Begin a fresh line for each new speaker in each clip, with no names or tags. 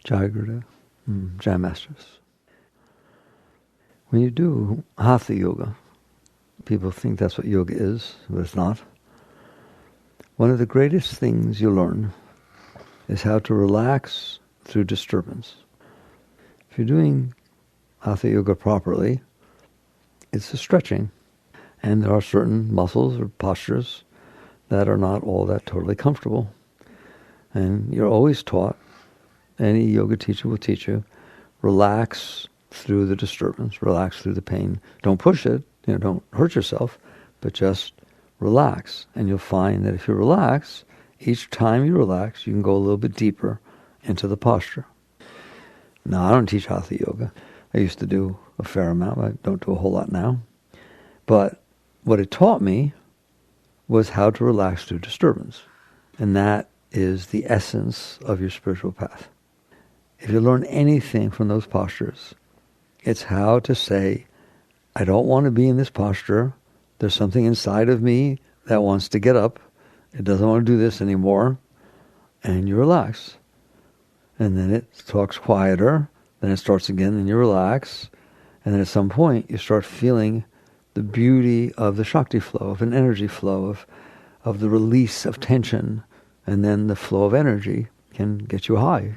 Jagrata, Jam Masters. When you do Hatha Yoga, people think that's what yoga is, but it's not. One of the greatest things you learn is how to relax through disturbance. If you're doing Hatha Yoga properly, it's a stretching. And there are certain muscles or postures that are not all that totally comfortable. And you're always taught, any yoga teacher will teach you, relax through the disturbance, relax through the pain. Don't push it, don't hurt yourself, but just relax. And you'll find that if you relax, each time you relax, you can go a little bit deeper into the posture. Now, I don't teach Hatha Yoga. I used to do a fair amount. I don't do a whole lot now. But what it taught me was how to relax through disturbance. And that is the essence of your spiritual path. If you learn anything from those postures, it's how to say, I don't want to be in this posture. There's something inside of me that wants to get up. It doesn't want to do this anymore. And you relax. And then it talks quieter. Then it starts again, and you relax. And then at some point, you start feeling the beauty of the Shakti flow, of an energy flow, of the release of tension. And then the flow of energy can get you high,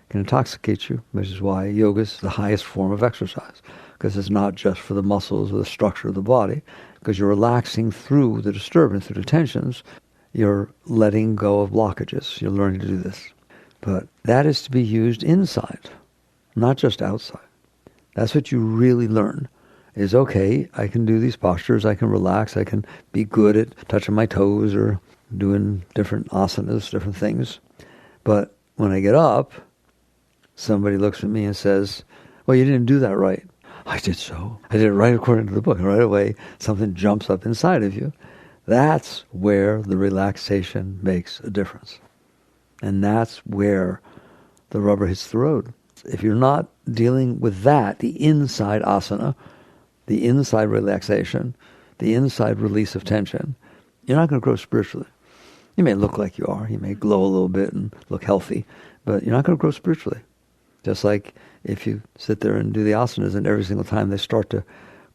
can intoxicate you, which is why yoga is the highest form of exercise, because it's not just for the muscles or the structure of the body, because you're relaxing through the disturbance, through the tensions. You're letting go of blockages. You're learning to do this. But that is to be used inside, not just outside. That's what you really learn, is okay, I can do these postures, I can relax, I can be good at touching my toes or doing different asanas, different things. But when I get up, somebody looks at me and says, well, you didn't do that right. I did so. I did it right according to the book. And right away, something jumps up inside of you. That's where the relaxation makes a difference. And that's where the rubber hits the road. If you're not dealing with that, the inside asana, the inside relaxation, the inside release of tension, you're not going to grow spiritually. You may look like you are. You may glow a little bit and look healthy, but you're not going to grow spiritually. Just like if you sit there and do the asanas and every single time they start to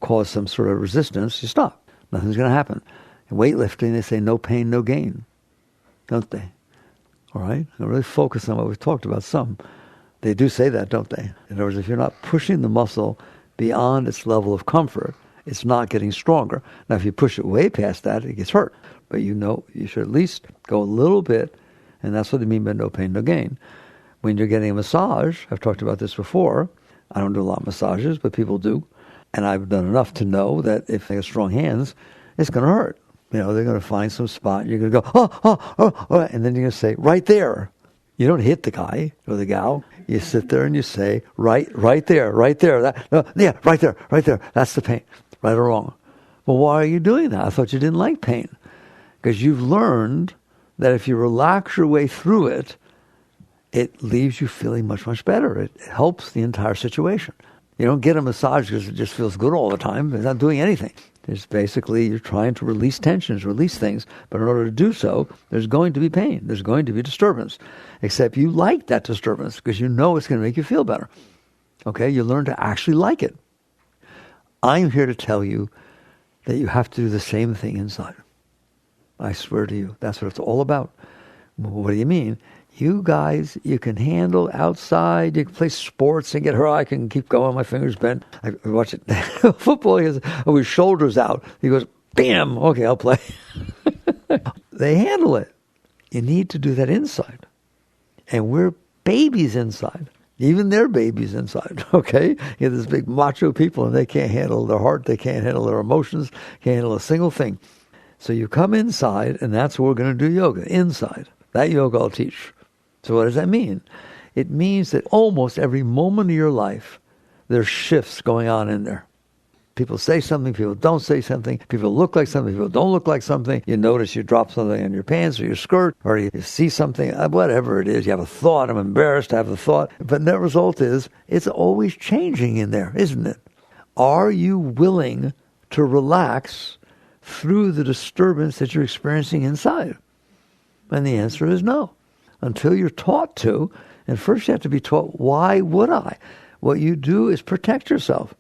cause some sort of resistance, you stop. Nothing's going to happen. In weightlifting, they say no pain, no gain, don't they? All right? I really focus on what we've talked about some. They do say that, don't they? In other words, if you're not pushing the muscle beyond its level of comfort, it's not getting stronger. Now, if you push it way past that, it gets hurt. But you should at least go a little bit, and that's what they mean by no pain, no gain. When you're getting a massage, I've talked about this before, I don't do a lot of massages, but people do, and I've done enough to know that if they have strong hands, it's going to hurt. They're going to find some spot, you're going to go, oh, and then you're going to say, right there. You don't hit the guy or the gal. You sit there and you say, right there. Right there. That's the pain. Right or wrong. Well, why are you doing that? I thought you didn't like pain. Because you've learned that if you relax your way through it, it leaves you feeling much, much better. It helps the entire situation. You don't get a massage because it just feels good all the time. It's not doing anything. It's basically you're trying to release tensions, release things. But in order to do so, there's going to be pain. There's going to be disturbance. Except you like that disturbance because you know it's going to make you feel better. Okay? You learn to actually like it. I'm here to tell you that you have to do the same thing inside. I swear to you, that's what it's all about. What do you mean? You guys, you can handle outside, you can play sports and get hurt. I can keep going, my fingers bent. I watch it. Football, he has his shoulders out. He goes, bam, okay, I'll play. They handle it. You need to do that inside. And we're babies inside. Even they're babies inside, okay? You have this big macho people and they can't handle their heart, they can't handle their emotions, can't handle a single thing. So you come inside, and that's where we're going to do yoga, inside. That yoga I'll teach. So what does that mean? It means that almost every moment of your life, there's shifts going on in there. People say something, people don't say something, people look like something, people don't look like something. You notice you drop something in your pants or your skirt, or you see something, whatever it is. You have a thought, I'm embarrassed to have the thought. But the result is, it's always changing in there, isn't it? Are you willing to relax through the disturbance that you're experiencing inside? And the answer is no. Until you're taught to, And first you have to be taught, why would I? What you do is protect yourself.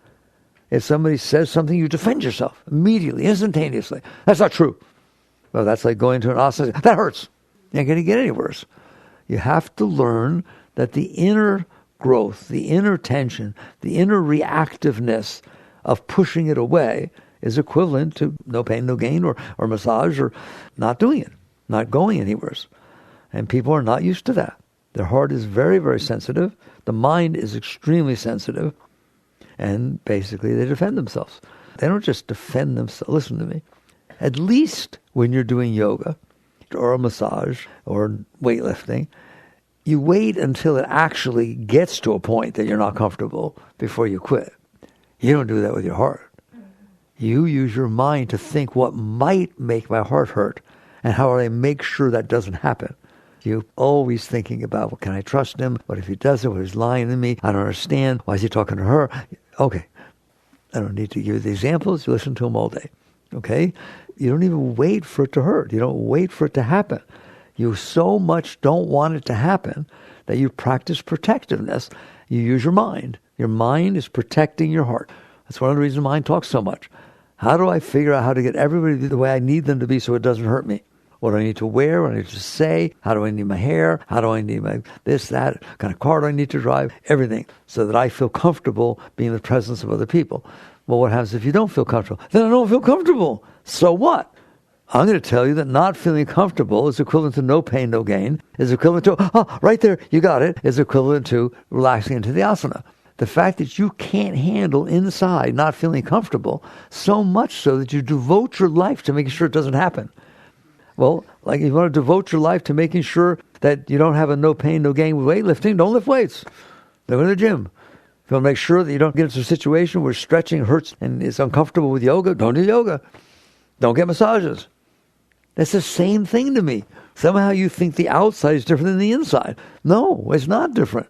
If somebody says something, you defend yourself immediately, instantaneously. That's not true. Well, that's like going to an asana. That hurts. You ain't going to get any worse. You have to learn that the inner growth, the inner tension, the inner reactiveness of pushing it away is equivalent to no pain, no gain, or massage, or not doing it, not going anywhere. And people are not used to that. Their heart is very, very sensitive. The mind is extremely sensitive. And basically they defend themselves. They don't just defend themselves. Listen to me. At least when you're doing yoga or a massage or weightlifting, you wait until it actually gets to a point that you're not comfortable before you quit. You don't do that with your heart. You use your mind to think what might make my heart hurt and how do I make sure that doesn't happen. You're always thinking about, well, can I trust him? What if he does it? What if he's lying to me? I don't understand. Why is he talking to her? Okay. I don't need to give you the examples. You listen to them all day. Okay? You don't even wait for it to hurt. You don't wait for it to happen. You so much don't want it to happen that you practice protectiveness. You use your mind. Your mind is protecting your heart. That's one of the reasons mind talks so much. How do I figure out how to get everybody to be the way I need them to be so it doesn't hurt me? What do I need to wear? What do I need to say? How do I need my hair? How do I need my this, that? What kind of car do I need to drive? Everything. So that I feel comfortable being in the presence of other people. Well, what happens if you don't feel comfortable? Then I don't feel comfortable. So what? I'm going to tell you that not feeling comfortable is equivalent to no pain, no gain, is equivalent to, right there, you got it, is equivalent to relaxing into the asana. The fact that you can't handle inside not feeling comfortable, so much so that you devote your life to making sure it doesn't happen. Well, like if you want to devote your life to making sure that you don't have a no pain, no gain with weightlifting, don't lift weights. Don't go to the gym. If you want to make sure that you don't get into a situation where stretching hurts and is uncomfortable with yoga, don't do yoga. Don't get massages. That's the same thing to me. Somehow you think the outside is different than the inside. No, it's not different.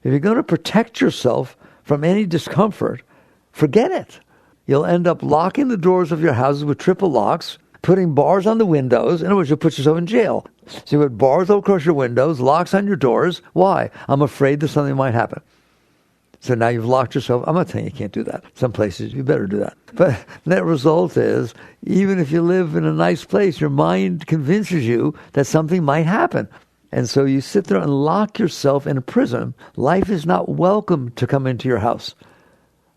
If you're going to protect yourself from any discomfort, forget it. You'll end up locking the doors of your houses with triple locks, putting bars on the windows. In other words, you'll put yourself in jail. So you put bars all across your windows, locks on your doors. Why? I'm afraid that something might happen. So now you've locked yourself. I'm not saying you can't do that. Some places you better do that. But net result is, even if you live in a nice place, your mind convinces you that something might happen. And so you sit there and lock yourself in a prison. Life is not welcome to come into your house.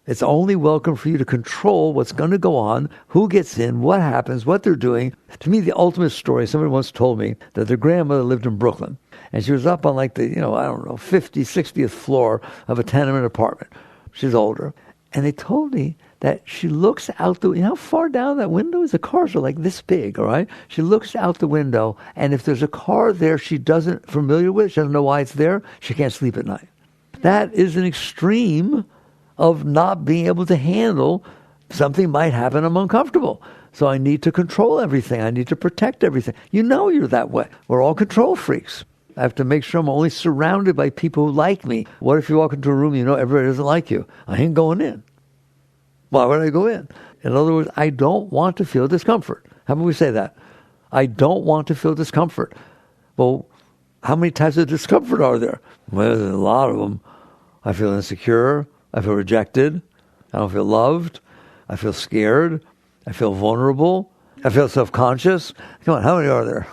It's only welcome for you to control what's going to go on, who gets in, what happens, what they're doing. To me, the ultimate story, somebody once told me that their grandmother lived in Brooklyn. And she was up on like the, 50th, 60th floor of a tenement apartment. She's older. And they told me that she looks out the, how far down that window is? The cars are like this big, all right? She looks out the window, and if there's a car there she doesn't familiar with, she doesn't know why it's there, she can't sleep at night. That is an extreme of not being able to handle something might happen, I'm uncomfortable. So I need to control everything. I need to protect everything. You know you're that way. We're all control freaks. I have to make sure I'm only surrounded by people who like me. What if you walk into a room, everybody doesn't like you? I ain't going in. Why would I go in? In other words, I don't want to feel discomfort. How about we say that? I don't want to feel discomfort. Well, how many types of discomfort are there? Well, there's a lot of them. I feel insecure. I feel rejected. I don't feel loved. I feel scared. I feel vulnerable. I feel self-conscious. Come on, how many are there?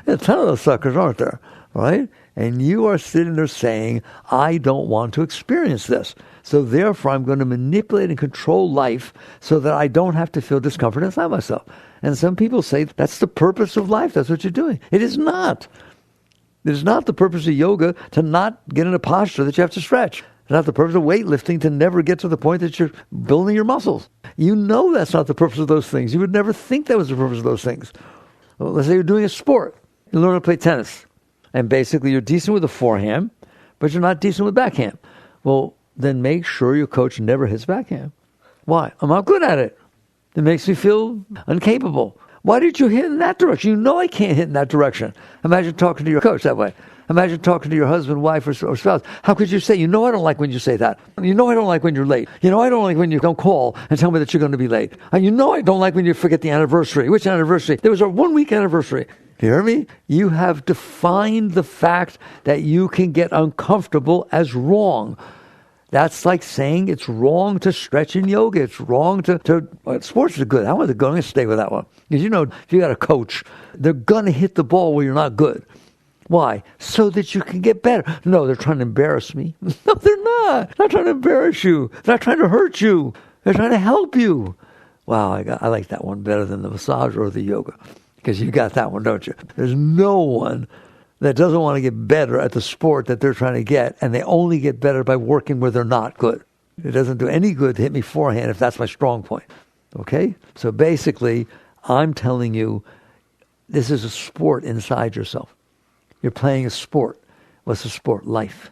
A ton of those suckers, aren't there? Right? And you are sitting there saying, I don't want to experience this. So therefore, I'm going to manipulate and control life so that I don't have to feel discomfort inside myself. And some people say, that's the purpose of life. That's what you're doing. It is not. It is not the purpose of yoga to not get in a posture that you have to stretch. It's not the purpose of weightlifting to never get to the point that you're building your muscles. You know that's not the purpose of those things. You would never think that was the purpose of those things. Well, let's say you're doing a sport. You learn to play tennis. And basically you're decent with the forehand, but you're not decent with backhand. Well, then make sure your coach never hits backhand. Why? I'm not good at it. It makes me feel incapable. Why did you hit in that direction? You know I can't hit in that direction. Imagine talking to your coach that way. Imagine talking to your husband, wife, or spouse. How could you say, I don't like when you say that. I don't like when you're late. I don't like when you don't call and tell me that you're going to be late. I don't like when you forget the anniversary. Which anniversary? There was a 1 week anniversary. You hear me? You have defined the fact that you can get uncomfortable as wrong. That's like saying it's wrong to stretch in yoga. It's wrong to sports are good. I'm going to stay with that one. Because if you got a coach, they're going to hit the ball where you're not good. Why? So that you can get better. No, they're trying to embarrass me. No, they're not. They're not trying to embarrass you. They're not trying to hurt you. They're trying to help you. Wow, I like that one better than the massage or the yoga. Because you got that one, don't you? There's no one that doesn't want to get better at the sport that they're trying to get, and they only get better by working where they're not good. It doesn't do any good to hit me forehand if that's my strong point. Okay? So basically, I'm telling you, this is a sport inside yourself. You're playing a sport. What's a sport? Life.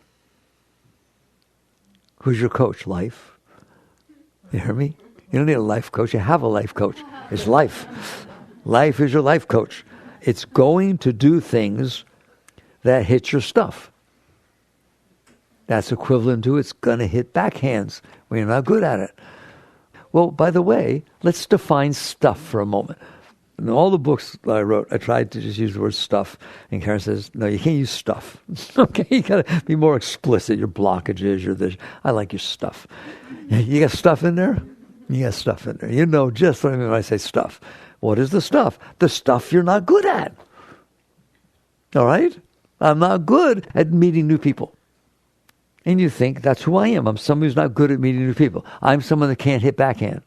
Who's your coach? Life. You hear me? You don't need a life coach. You have a life coach. It's life. Life is your life coach. It's going to do things that hit your stuff. That's equivalent to it's going to hit backhands when you're not good at it. Well, by the way, let's define stuff for a moment. In all the books that I wrote, I tried to just use the word stuff. And Karen says, no, you can't use stuff. Okay, you got to be more explicit. Your blockages, your this. I like your stuff. You got stuff in there? You got stuff in there. You know just what I mean when I say stuff. What is the stuff? The stuff you're not good at. All right? I'm not good at meeting new people. And you think, that's who I am. I'm someone who's not good at meeting new people. I'm someone that can't hit backhand.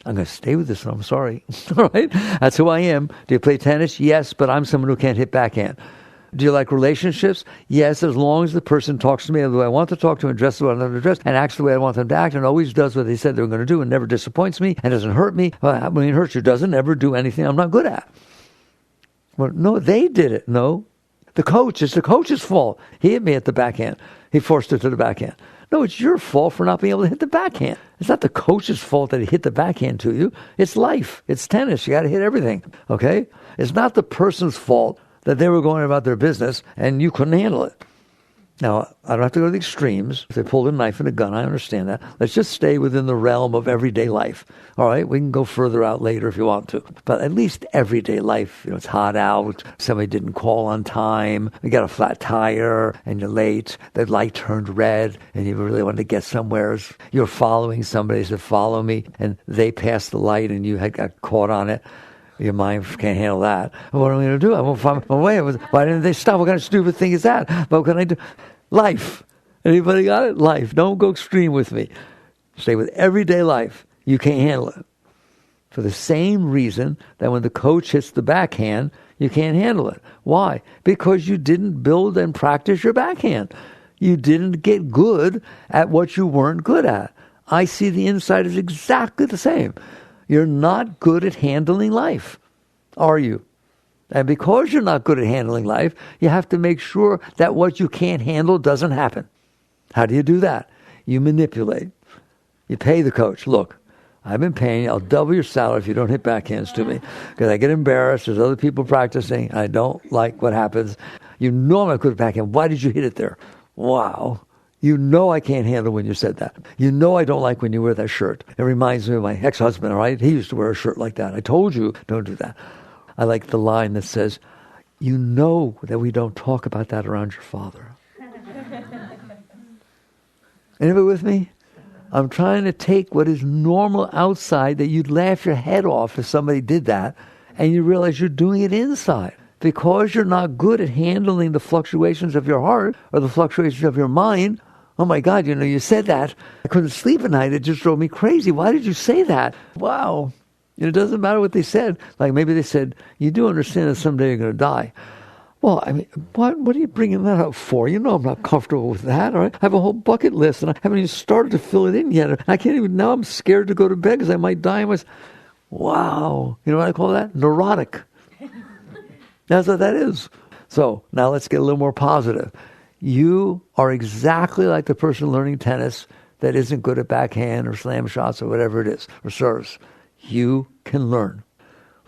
I'm going to stay with this one. I'm sorry. All right? That's who I am. Do you play tennis? Yes, but I'm someone who can't hit backhand. Do you like relationships? Yes, as long as the person talks to me the way I want to talk to and dresses the way I want them to dress and acts the way I want them to act and always does what they said they were going to do and never disappoints me and doesn't hurt me. When it hurts you, doesn't ever do anything I'm not good at. Well, no, they did it. No. The coach, it's the coach's fault. He hit me at the backhand. He forced it to the backhand. No, it's your fault for not being able to hit the backhand. It's not the coach's fault that he hit the backhand to you. It's life. It's tennis. You got to hit everything. Okay? It's not the person's fault that they were going about their business and you couldn't handle it. Now, I don't have to go to the extremes. If they pulled a knife and a gun, I understand that. Let's just stay within the realm of everyday life. All right? We can go further out later if you want to. But at least everyday life, it's hot out, somebody didn't call on time, you got a flat tire, and you're late, the light turned red, and you really wanted to get somewhere. You're following somebody, said, follow me, and they passed the light and you had got caught on it. Your mind can't handle that. What am I going to do? I won't find my way. Why didn't they stop? What kind of stupid thing is that? What can I do? Life. Anybody got it? Life. Don't go extreme with me. Stay with everyday life. You can't handle it. For the same reason that when the coach hits the backhand, you can't handle it. Why? Because you didn't build and practice your backhand. You didn't get good at what you weren't good at. I see the inside as exactly the same. You're not good at handling life, are you? And because you're not good at handling life, you have to make sure that what you can't handle doesn't happen. How do you do that? You manipulate. You pay the coach. Look, I've been paying you. I'll double your salary if you don't hit backhands to me. Because I get embarrassed. There's other people practicing. I don't like what happens. You know I'm not good at backhand. Why did you hit it there? Wow. You know I can't handle when you said that. You know I don't like when you wear that shirt. It reminds me of my ex-husband, all right? He used to wear a shirt like that. I told you, don't do that. I like the line that says, you know that we don't talk about that around your father. Anybody with me? I'm trying to take what is normal outside that you'd laugh your head off if somebody did that, and you realize you're doing it inside. Because you're not good at handling the fluctuations of your heart or the fluctuations of your mind. Oh my God, you said that. I couldn't sleep at night. It just drove me crazy. Why did you say that? Wow. It doesn't matter what they said. Like maybe they said, you do understand that someday you're going to die. Well, I mean, what are you bringing that up for? You know I'm not comfortable with that, all right? I have a whole bucket list, and I haven't even started to fill it in yet. I can't even, now I'm scared to go to bed because I might die. Wow. You know what I call that? Neurotic. That's what that is. So now let's get a little more positive. You are exactly like the person learning tennis that isn't good at backhand or slam shots or whatever it is, or serves. You can learn.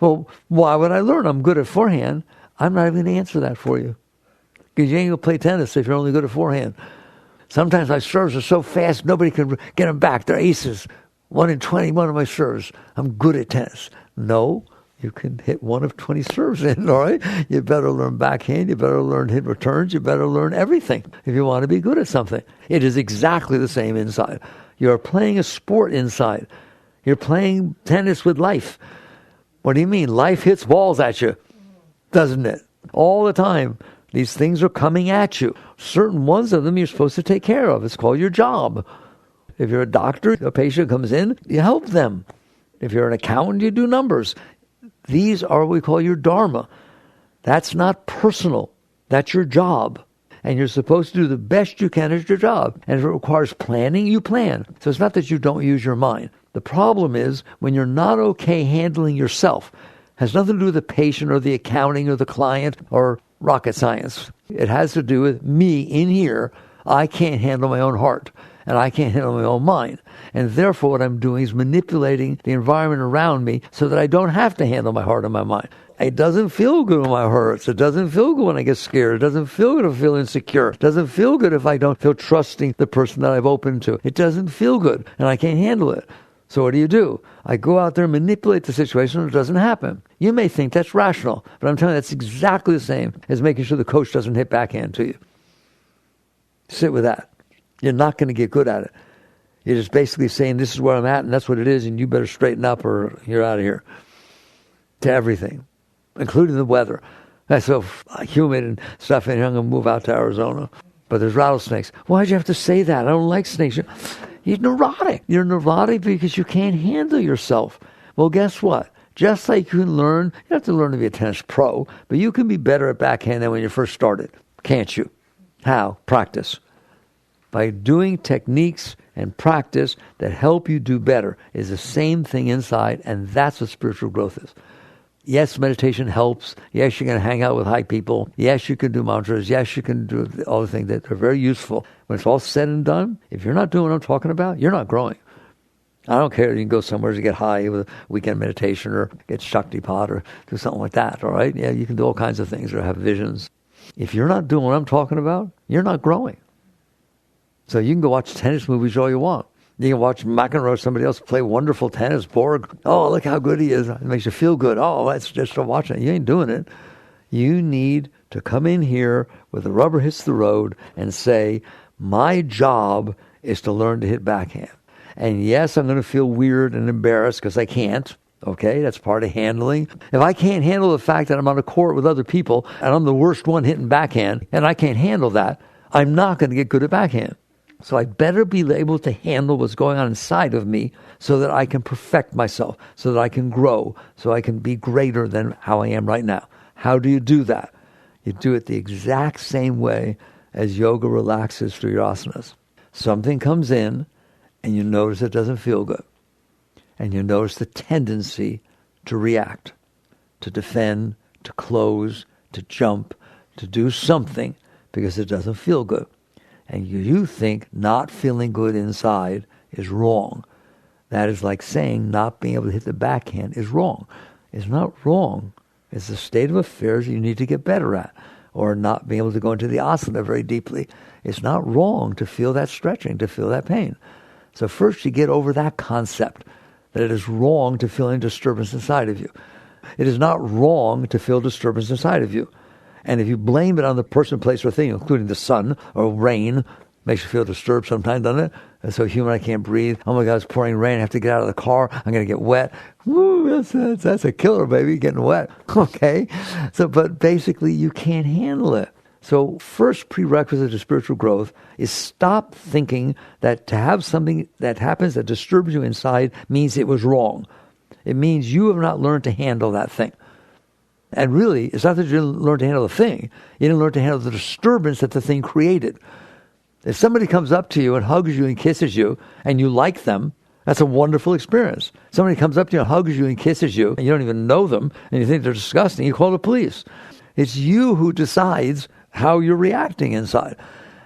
Well, why would I learn? I'm good at forehand. I'm not even going to answer that for you. Because you ain't going to play tennis if you're only good at forehand. Sometimes my serves are so fast, nobody can get them back. They're aces. 1 in 20, one of my serves. I'm good at tennis. No, You can hit one of 20 serves in, all right? You better learn backhand. You better learn hit returns. You better learn everything if you want to be good at something. It is exactly the same inside. You're playing a sport inside. You're playing tennis with life. What do you mean? Life hits balls at you, doesn't it? All the time. These things are coming at you. Certain ones of them you're supposed to take care of. It's called your job. If you're a doctor, a patient comes in, you help them. If you're an accountant, you do numbers. These are what we call your dharma. That's not personal. That's your job. And you're supposed to do the best you can at your job. And if it requires planning, you plan. So it's not that you don't use your mind. The problem is when you're not okay handling yourself. It has nothing to do with the patient or the accounting or the client or rocket science. It has to do with me in here. I can't handle my own heart. And I can't handle my own mind. And therefore what I'm doing is manipulating the environment around me so that I don't have to handle my heart and my mind. It doesn't feel good when my heart hurts. It doesn't feel good when I get scared. It doesn't feel good if I feel insecure. It doesn't feel good if I don't feel trusting the person that I've opened to. It doesn't feel good, and I can't handle it. So what do? I go out there and manipulate the situation and it doesn't happen. You may think that's rational, but I'm telling you that's exactly the same as making sure the coach doesn't hit backhand to you. Sit with that. You're not going to get good at it. You're just basically saying, this is where I'm at, and that's what it is, and you better straighten up or you're out of here. To everything, including the weather. That's so humid and stuff, and I'm going to move out to Arizona. But there's rattlesnakes. Why'd you have to say that? I don't like snakes. You're neurotic. You're neurotic because you can't handle yourself. Well, guess what? Just like you can learn, you don't have to learn to be a tennis pro, but you can be better at backhand than when you first started. Can't you? How? Practice. By doing techniques and practice that help you do better is the same thing inside, and that's what spiritual growth is. Yes, meditation helps. Yes, you're going to hang out with high people. Yes, you can do mantras. Yes, you can do all the things that are very useful. When it's all said and done, if you're not doing what I'm talking about, you're not growing. I don't care if you can go somewhere to get high with a weekend meditation or get Shaktipat or do something like that, all right? Yeah, you can do all kinds of things or have visions. If you're not doing what I'm talking about, you're not growing. So you can go watch tennis movies all you want. You can watch McEnroe or somebody else play wonderful tennis. Borg, oh, look how good he is. It makes you feel good. Oh, that's just for watching it. You ain't doing it. You need to come in here where the rubber hits the road and say, my job is to learn to hit backhand. And yes, I'm going to feel weird and embarrassed because I can't. Okay, that's part of handling. If I can't handle the fact that I'm on a court with other people and I'm the worst one hitting backhand and I can't handle that, I'm not going to get good at backhand. So I better be able to handle what's going on inside of me so that I can perfect myself, so that I can grow, so I can be greater than how I am right now. How do you do that? You do it the exact same way as yoga relaxes through your asanas. Something comes in and you notice it doesn't feel good. And you notice the tendency to react, to defend, to close, to jump, to do something because it doesn't feel good. And you think not feeling good inside is wrong. That is like saying not being able to hit the backhand is wrong. It's not wrong. It's a state of affairs you need to get better at. Or not being able to go into the asana very deeply. It's not wrong to feel that stretching, to feel that pain. So first you get over that concept that it is wrong to feel any disturbance inside of you. It is not wrong to feel disturbance inside of you. And if you blame it on the person, place, or thing, including the sun or rain, makes you feel disturbed sometimes, doesn't it? It's so humid, I can't breathe. Oh my God, it's pouring rain. I have to get out of the car. I'm going to get wet. Woo, that's a killer, baby, getting wet. Okay? So, but basically, you can't handle it. So first prerequisite to spiritual growth is stop thinking that to have something that happens that disturbs you inside means it was wrong. It means you have not learned to handle that thing. And really, it's not that you didn't learn to handle the thing. You didn't learn to handle the disturbance that the thing created. If somebody comes up to you and hugs you and kisses you, and you like them, that's a wonderful experience. Somebody comes up to you and hugs you and kisses you, and you don't even know them, and you think they're disgusting, you call the police. It's you who decides how you're reacting inside.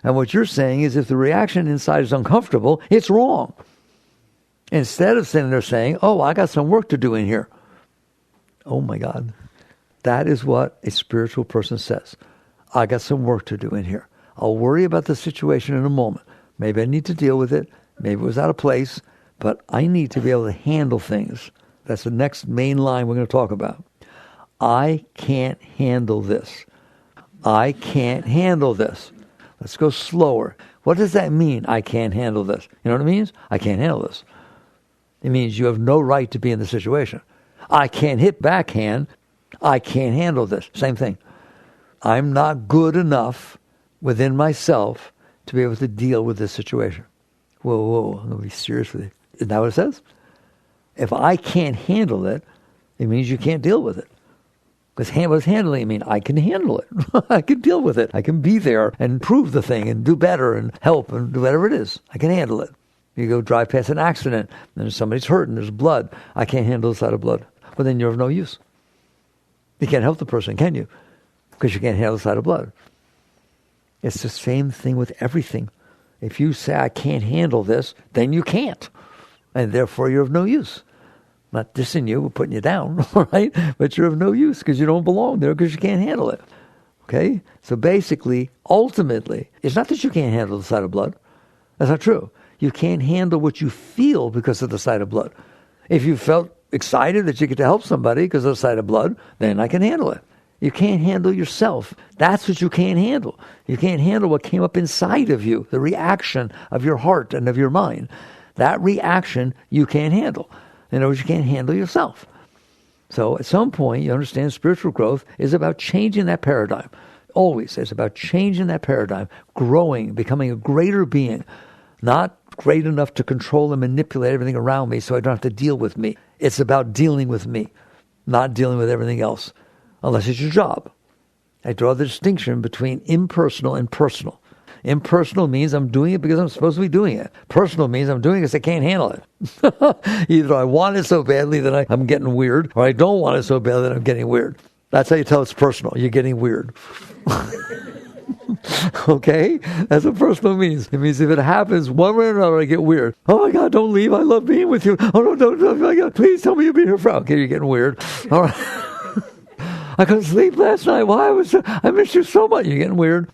And what you're saying is if the reaction inside is uncomfortable, it's wrong. Instead of sitting there saying, oh, I got some work to do in here. Oh my God. That is what a spiritual person says. I got some work to do in here. I'll worry about the situation in a moment. Maybe I need to deal with it. Maybe it was out of place. But I need to be able to handle things That's the next main line we're going to talk about. I can't handle this. I can't handle this. Let's go slower. What does that mean, I can't handle this? You know what it means? I can't handle this. It means you have no right to be in the situation. I can't hit backhand. I can't handle this. Same thing. I'm not good enough within myself to be able to deal with this situation. Whoa, I'm going to be serious with you. Isn't that what it says? If I can't handle it, it means you can't deal with it. Because what does handling mean? I can handle it. I can deal with it. I can be there and improve the thing and do better and help and do whatever it is. I can handle it. You go drive past an accident and somebody's hurt and there's blood. I can't handle the sight of blood. Well, then you're of no use. You can't help the person, can you? Because you can't handle the sight of blood. It's the same thing with everything. If you say, I can't handle this, then you can't. And therefore you're of no use. Not dissing you, we're putting you down, all right? But you're of no use because you don't belong there because you can't handle it. Okay? So basically, ultimately, it's not that you can't handle the sight of blood. That's not true. You can't handle what you feel because of the sight of blood. If you felt excited that you get to help somebody because of the sight of blood, then I can handle it. You can't handle yourself. That's what you can't handle. You can't handle what came up inside of you, the reaction of your heart and of your mind. That reaction you can't handle. In other words, you can't handle yourself. So at some point, you understand spiritual growth is about changing that paradigm. Always. It's about changing that paradigm, growing, becoming a greater being, not great enough to control and manipulate everything around me so I don't have to deal with me. It's about dealing with me, not dealing with everything else, unless it's your job. I draw the distinction between impersonal and personal. Impersonal means I'm doing it because I'm supposed to be doing it. Personal means I'm doing it because I can't handle it. Either I want it so badly that I'm getting weird, or I don't want it so badly that I'm getting weird. That's how you tell it's personal. You're getting weird. Okay? That's what personal means. It means if it happens one way or another, I get weird. Oh my God, don't leave. I love being with you. Oh no, don't. Oh my God, please tell me you'll be here for. Okay, you're getting weird. All right. I couldn't sleep last night. Why? I missed you so much. You're getting weird.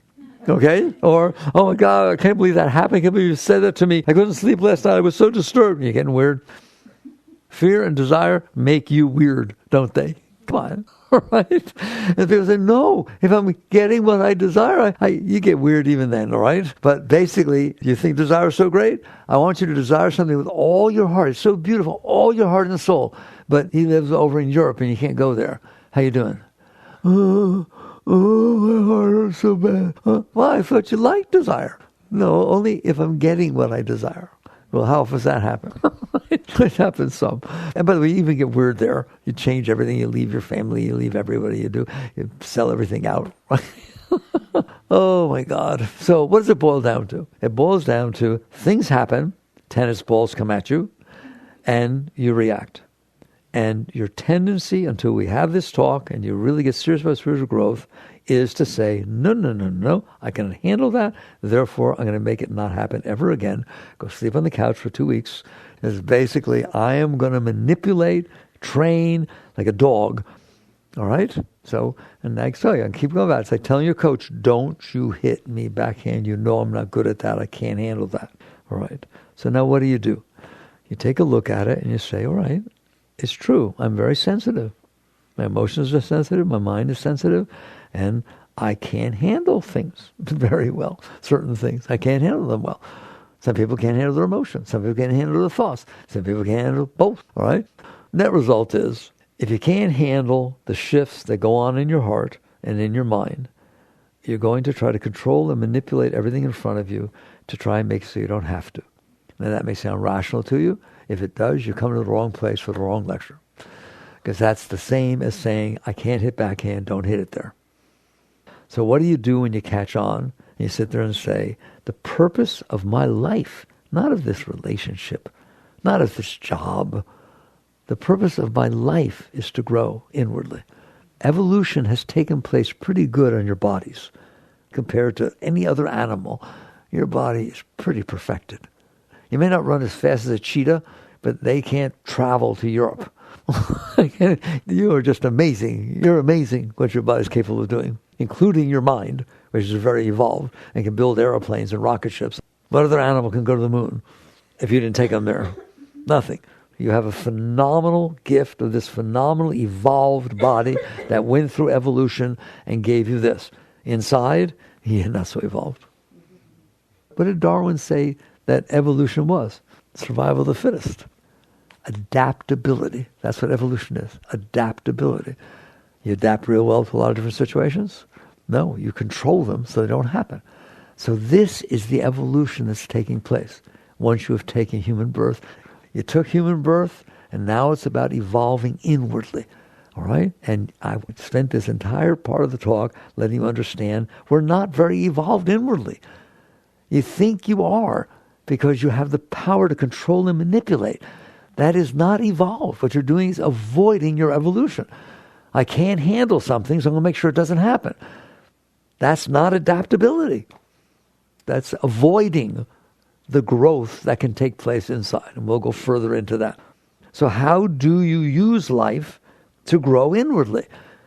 Okay? Or, oh my God, I can't believe that happened. I can't believe you said that to me. I couldn't sleep last night. I was so disturbed. You're getting weird. Fear and desire make you weird, don't they? Come on. All right? And people say, no, if I'm getting what I desire, you get weird even then, all right? But basically, you think desire is so great? I want you to desire something with all your heart. It's so beautiful, all your heart and soul. But he lives over in Europe and you can't go there. How you doing? Oh, my heart hurts so bad. Well, I thought you liked desire. No, only if I'm getting what I desire. Well, how often does that happen? It happens some. And by the way, you even get weird there. You change everything. You leave your family. You leave everybody. You sell everything out. Oh, my God. So what does it boil down to? It boils down to things happen, tennis balls come at you, and you react. And your tendency, until we have this talk and you really get serious about spiritual growth, is to say, no, I can handle that. Therefore, I'm going to make it not happen ever again. Go sleep on the couch for 2 weeks. It's basically, I am going to manipulate, train like a dog. All right? So, and I tell you, I keep going back. It's like telling your coach, don't you hit me backhand. You know I'm not good at that. I can't handle that. All right? So now what do? You take a look at it and you say, all right, it's true. I'm very sensitive. My emotions are sensitive. My mind is sensitive. And I can't handle things very well. Certain things. I can't handle them well. Some people can't handle their emotions. Some people can't handle their thoughts. Some people can't handle both. All right? Net result is, if you can't handle the shifts that go on in your heart and in your mind, you're going to try to control and manipulate everything in front of you to try and make it so you don't have to. Now that may sound rational to you. If it does, you come to the wrong place for the wrong lecture. Because that's the same as saying, I can't hit backhand, don't hit it there. So what do you do when you catch on? And you sit there and say, the purpose of my life, not of this relationship, not of this job, the purpose of my life is to grow inwardly. Evolution has taken place pretty good on your bodies. Compared to any other animal, your body is pretty perfected. You may not run as fast as a cheetah, but they can't travel to Europe. You are just amazing. You're amazing what your body's capable of doing, including your mind, which is very evolved and can build airplanes and rocket ships. What other animal can go to the moon if you didn't take them there? Nothing. You have a phenomenal gift of this phenomenal evolved body that went through evolution and gave you this. Inside, you're not so evolved. What did Darwin say that evolution was? Survival of the fittest. Adaptability. That's what evolution is. Adaptability. You adapt real well to a lot of different situations? No, you control them so they don't happen. So this is the evolution that's taking place once you have taken human birth. You took human birth, and now it's about evolving inwardly. All right? And I spent this entire part of the talk letting you understand we're not very evolved inwardly. You think you are because you have the power to control and manipulate. That is not evolved. What you're doing is avoiding your evolution. I can't handle something, so I'm going to make sure it doesn't happen. That's not adaptability. That's avoiding the growth that can take place inside. And we'll go further into that. So how do you use life to grow inwardly?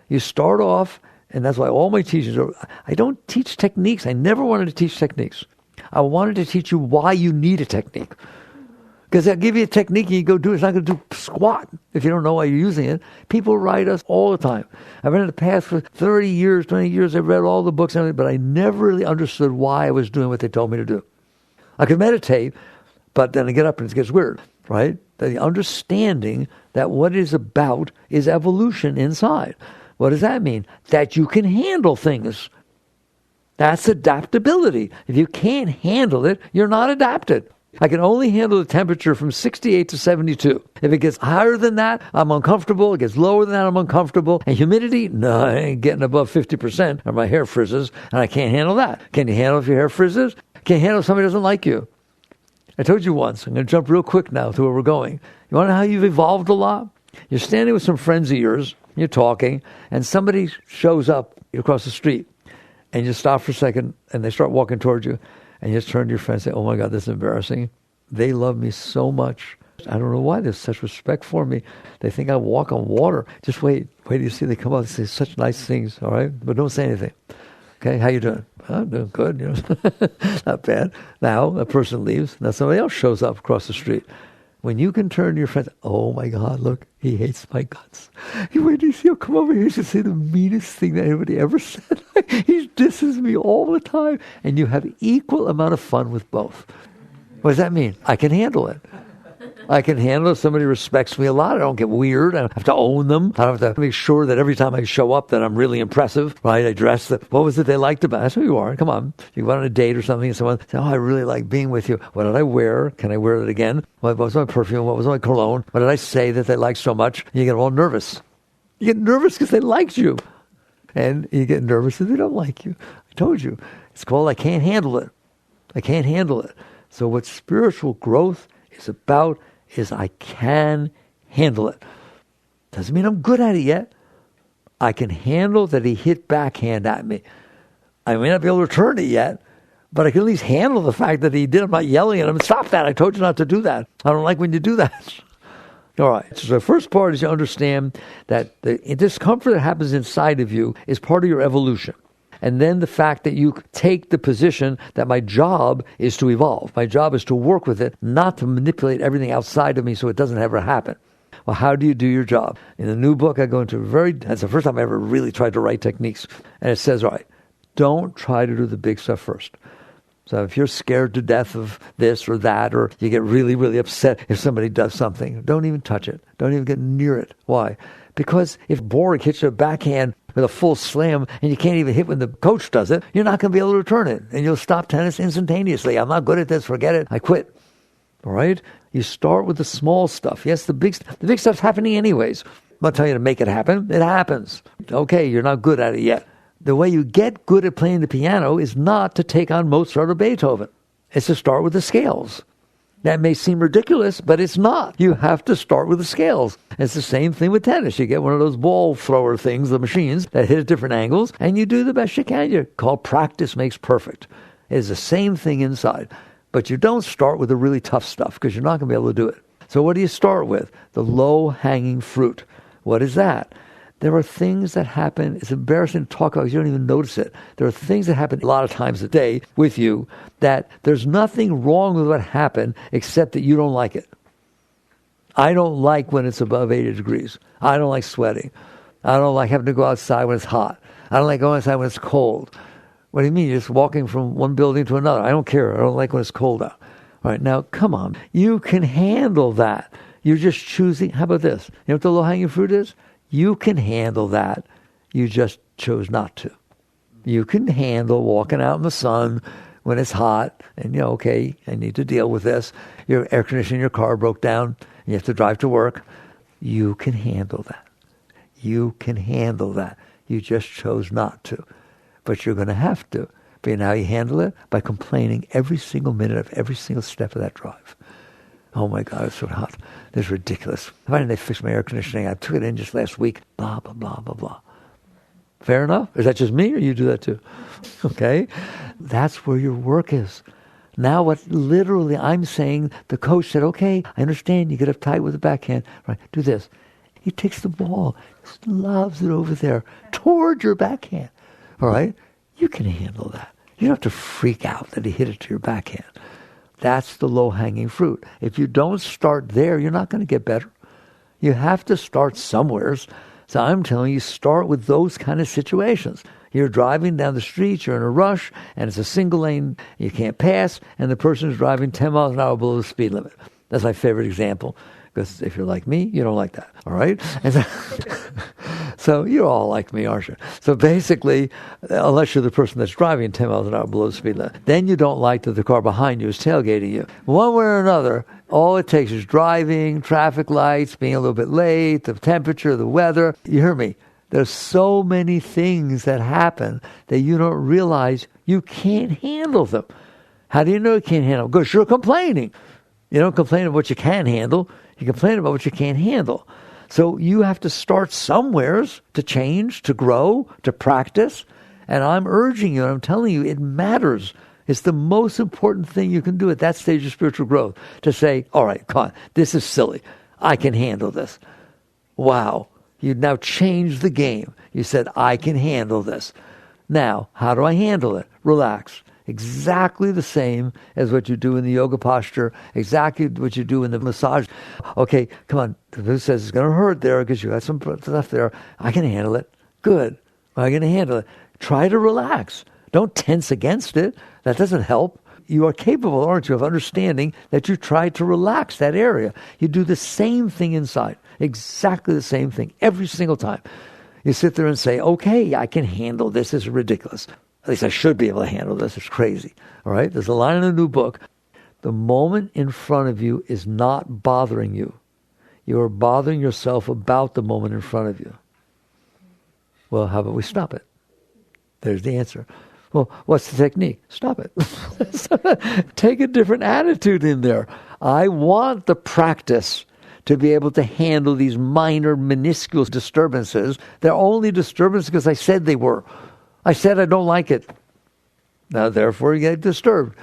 You start off, and that's why all my teachers are, I don't teach techniques. I never wanted to teach techniques. I wanted to teach you why you need a technique. Because they'll give you a technique and you go do it. It's not going to do squat if you don't know why you're using it. People write us all the time. I've been in the past for 30 years, 20 years. I've read all the books and everything, but I never really understood why I was doing what they told me to do. I could meditate, but then I get up and it gets weird, right? The understanding that what it is about is evolution inside. What does that mean? That you can handle things. That's adaptability. If you can't handle it, you're not adapted. I can only handle the temperature from 68 to 72. If it gets higher than that, I'm uncomfortable. It gets lower than that, I'm uncomfortable. And humidity? No, I ain't getting above 50% or my hair frizzes, and I can't handle that. Can you handle if your hair frizzes? Can't handle if somebody doesn't like you. I told you once, I'm going to jump real quick now to where we're going. You want to know how you've evolved a lot? You're standing with some friends of yours, you're talking, and somebody shows up across the street, and you stop for a second, and they start walking towards you, and you just turn to your friend and say, oh my God, this is embarrassing. They love me so much. I don't know why there's such respect for me. They think I walk on water. Just wait till you see they come up and say such nice things, all right? But don't say anything. Okay, how you doing? I'm doing good, not bad. Now, a person leaves. Now somebody else shows up across the street. When you can turn to your friend, oh my God, look, he hates my guts. Wait till you see him come over here, he should say the meanest thing that anybody ever said. He disses me all the time. And you have equal amount of fun with both. What does that mean? I can handle it. I can handle it. If somebody respects me a lot, I don't get weird. I don't have to own them. I don't have to make sure that every time I show up that I'm really impressive, right? I dress what was it they liked about? That's who you are. Come on. You go on a date or something and someone says, oh, I really like being with you. What did I wear? Can I wear it again? What was my perfume? What was my cologne? What did I say that they liked so much? You get all nervous. You get nervous because they liked you. And you get nervous because they don't like you. I told you. It's called I can't handle it. I can't handle it. So what spiritual growth is about is I can handle it. Doesn't mean I'm good at it yet. I can handle that he hit backhand at me. I may not be able to return it yet, but I can at least handle the fact that he did. I'm not yelling at him. Stop that. I told you not to do that. I don't like when you do that. All right. So the first part is you understand that the discomfort that happens inside of you is part of your evolution. And then the fact that you take the position that my job is to evolve. My job is to work with it, not to manipulate everything outside of me so it doesn't ever happen. Well, how do you do your job? In the new book, I go into that's the first time I ever really tried to write techniques. And it says, all right, don't try to do the big stuff first. So if you're scared to death of this or that, or you get really, really upset if somebody does something, don't even touch it. Don't even get near it. Why? Because if Borg hits you a backhand with a full slam and you can't even hit when the coach does it, you're not going to be able to return it. And you'll stop tennis instantaneously. I'm not good at this. Forget it. I quit. All right? You start with the small stuff. Yes, the big stuff's happening anyways. I'm not telling you to make it happen. It happens. Okay, you're not good at it yet. The way you get good at playing the piano is not to take on Mozart or Beethoven. It's to start with the scales. That may seem ridiculous, but it's not. You have to start with the scales. It's the same thing with tennis. You get one of those ball thrower things, the machines that hit at different angles, and you do the best you can. You call practice makes perfect. It's the same thing inside. But you don't start with the really tough stuff because you're not going to be able to do it. So what do you start with? The low-hanging fruit. What is that? There are things that happen. It's embarrassing to talk about because you don't even notice it. There are things that happen a lot of times a day with you that there's nothing wrong with what happened except that you don't like it. I don't like when it's above 80 degrees. I don't like sweating. I don't like having to go outside when it's hot. I don't like going outside when it's cold. What do you mean? You're just walking from one building to another. I don't care. I don't like when it's cold out. All right, now, come on. You can handle that. You're just choosing. How about this? You know what the low-hanging fruit is? You can handle that. You just chose not to. You can handle walking out in the sun when it's hot and, okay, I need to deal with this. Your air conditioning in your car broke down and you have to drive to work. You can handle that. You can handle that. You just chose not to. But you're going to have to. But you know how you handle it? By complaining every single minute of every single step of that drive. Oh my God, it's so hot. This is ridiculous. Why didn't they fix my air conditioning? I took it in just last week. Blah, blah, blah, blah, blah. Fair enough? Is that just me or you do that too? Okay? That's where your work is. Now what literally I'm saying, the coach said, okay, I understand you get uptight with the backhand. Right, do this. He takes the ball, just loves it over there toward your backhand. All right? You can handle that. You don't have to freak out that he hit it to your backhand. That's the low-hanging fruit. If you don't start there, you're not going to get better. You have to start somewheres. So I'm telling you, start with those kind of situations. You're driving down the street, you're in a rush, and it's a single lane, you can't pass, and the person is driving 10 miles an hour below the speed limit. That's my favorite example. Because if you're like me, you don't like that, all right? And so you're all like me, aren't you? So basically, unless you're the person that's driving 10 miles an hour below the speed limit, then you don't like that the car behind you is tailgating you. One way or another, all it takes is driving, traffic lights, being a little bit late, the temperature, the weather. You hear me? There's so many things that happen that you don't realize you can't handle them. How do you know you can't handle them? Because you're complaining. You don't complain about what you can handle. You complain about what you can't handle. So you have to start somewheres to change, to grow, to practice. And I'm urging you, and I'm telling you, it matters. It's the most important thing you can do at that stage of spiritual growth, to say, all right, come on, this is silly. I can handle this. Wow. You now changed the game. You said, I can handle this. Now, how do I handle it? Relax. Exactly the same as what you do in the yoga posture, exactly what you do in the massage. Okay, come on. Who says it's going to hurt there because you got some stuff there? I can handle it. Good. I'm going to handle it. Try to relax. Don't tense against it. That doesn't help. You are capable, aren't you, of understanding that you try to relax that area. You do the same thing inside. Exactly the same thing every single time. You sit there and say, okay, I can handle this. This is ridiculous. At least I should be able to handle this. It's crazy. All right? There's a line in the new book. The moment in front of you is not bothering you. You are bothering yourself about the moment in front of you. Well, how about we stop it? There's the answer. Well, what's the technique? Stop it. Take a different attitude in there. I want the practice to be able to handle these minor, minuscule disturbances. They're only disturbances because I said they were. I said I don't like it. Now, therefore, you get disturbed.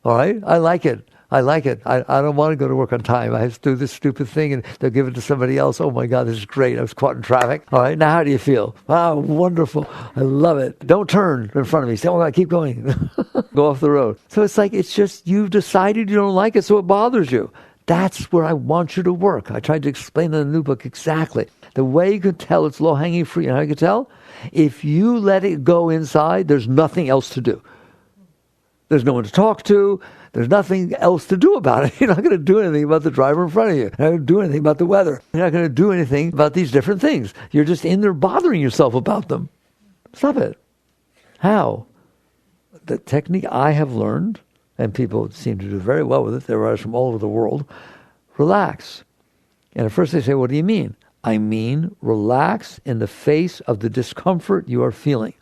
All right? I like it. I like it. I don't want to go to work on time. I have to do this stupid thing, and they'll give it to somebody else. Oh, my God, this is great. I was caught in traffic. All right, now how do you feel? Wow, wonderful. I love it. Don't turn in front of me. Say, oh, God, keep going. Go off the road. So it's like, it's just you've decided you don't like it, so it bothers you. That's where I want you to work. I tried to explain in the new book exactly. The way you can tell it's low-hanging fruit, you know how you can tell? If you let it go inside, there's nothing else to do. There's no one to talk to. There's nothing else to do about it. You're not going to do anything about the driver in front of you. You're not going to do anything about the weather. You're not going to do anything about these different things. You're just in there bothering yourself about them. Stop it. How? The technique I have learned, and people seem to do very well with it, they're writers from all over the world, relax. And at first they say, what do you mean? I mean, relax in the face of the discomfort you are feeling.